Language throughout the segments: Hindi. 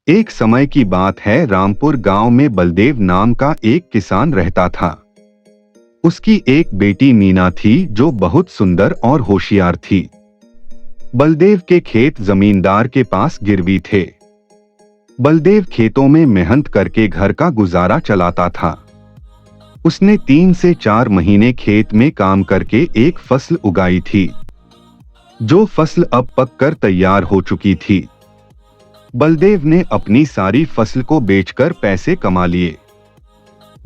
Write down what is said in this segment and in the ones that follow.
एक समय की बात है, रामपुर गांव में बलदेव नाम का एक किसान रहता था। उसकी एक बेटी मीना थी जो बहुत सुंदर और होशियार थी। बलदेव के खेत जमींदार के पास गिरवी थे। बलदेव खेतों में मेहनत करके घर का गुजारा चलाता था। उसने 3 से 4 महीने खेत में काम करके एक फसल उगाई थी, जो फसल अब पककर तैयार हो चुकी थी। बलदेव ने अपनी सारी फसल को बेचकर पैसे कमा लिए।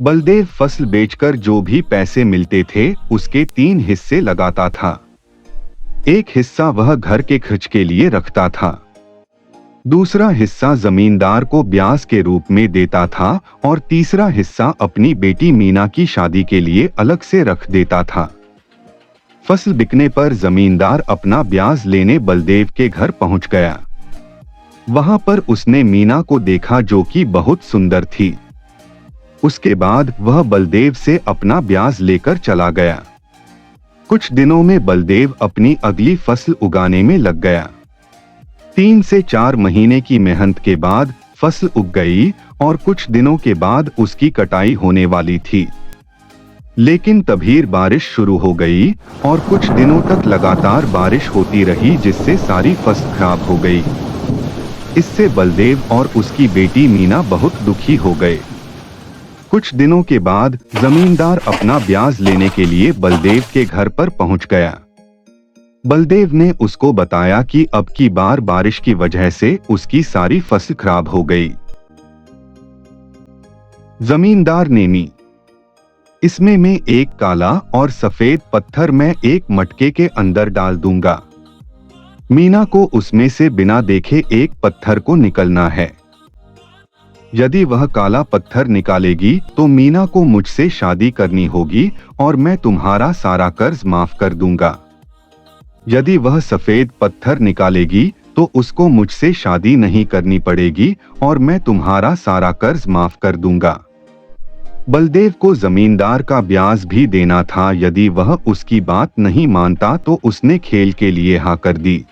बलदेव फसल बेचकर जो भी पैसे मिलते थे उसके 3 हिस्से लगाता था। एक हिस्सा वह घर के खर्च के लिए रखता था, दूसरा हिस्सा जमींदार को ब्याज के रूप में देता था और तीसरा हिस्सा अपनी बेटी मीना की शादी के लिए अलग से रख देता था। फसल बिकने पर जमींदार अपना ब्याज लेने बलदेव के घर पहुंच गया। वहां पर उसने मीना को देखा जो कि बहुत सुंदर थी। उसके बाद वह बलदेव से अपना ब्याज लेकर चला गया। कुछ दिनों में बलदेव अपनी अगली फसल उगाने में लग गया। 3 से 4 महीने की मेहनत के बाद फसल उग गई और कुछ दिनों के बाद उसकी कटाई होने वाली थी। लेकिन तभी बारिश शुरू हो गई और कुछ दिनों तक लगातार बारिश होती रही, जिससे सारी फसल खराब हो गई। इससे बलदेव और उसकी बेटी मीना बहुत दुखी हो गए। कुछ दिनों के बाद जमींदार अपना ब्याज लेने के लिए बलदेव के घर पर पहुंच गया। बलदेव ने उसको बताया कि अब की बार बारिश की वजह से उसकी सारी फसल खराब हो गई। जमींदार ने इसमें मैं एक काला और सफेद पत्थर मैं एक मटके के अंदर डाल दूंगा। मीना को उसमें से बिना देखे एक पत्थर को निकलना है। यदि वह काला पत्थर निकालेगी तो मीना को मुझसे शादी करनी होगी और मैं तुम्हारा सारा कर्ज माफ कर दूंगा। यदि वह सफेद पत्थर निकालेगी तो उसको मुझसे शादी नहीं करनी पड़ेगी और मैं तुम्हारा सारा कर्ज माफ कर दूंगा। बलदेव को जमींदार का ब्याज भी देना था। यदि वह उसकी बात नहीं मानता तो उसने खेल के लिए हाँ कर दी।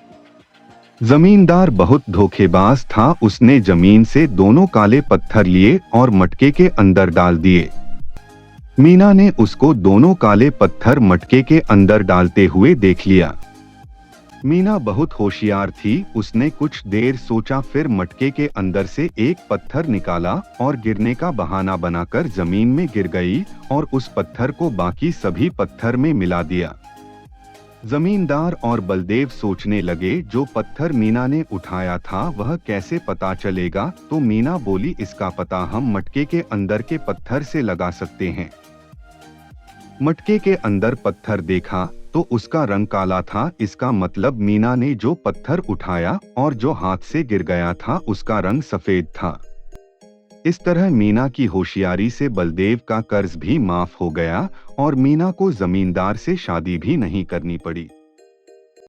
जमींदार बहुत धोखेबाज था। उसने जमीन से दोनों काले पत्थर लिए और मटके के अंदर डाल दिए। मीना ने उसको दोनों काले पत्थर मटके के अंदर डालते हुए देख लिया। मीना बहुत होशियार थी। उसने कुछ देर सोचा, फिर मटके के अंदर से एक पत्थर निकाला और गिरने का बहाना बनाकर जमीन में गिर गई और उस पत्थर को बाकी सभी पत्थर में मिला दिया। जमींदार और बलदेव सोचने लगे, जो पत्थर मीना ने उठाया था वह कैसे पता चलेगा। तो मीना बोली, इसका पता हम मटके के अंदर के पत्थर से लगा सकते हैं। मटके के अंदर पत्थर देखा तो उसका रंग काला था। इसका मतलब मीना ने जो पत्थर उठाया और जो हाथ से गिर गया था उसका रंग सफेद था। इस तरह मीना की होशियारी से बलदेव का कर्ज भी माफ हो गया और मीना को जमींदार से शादी भी नहीं करनी पड़ी।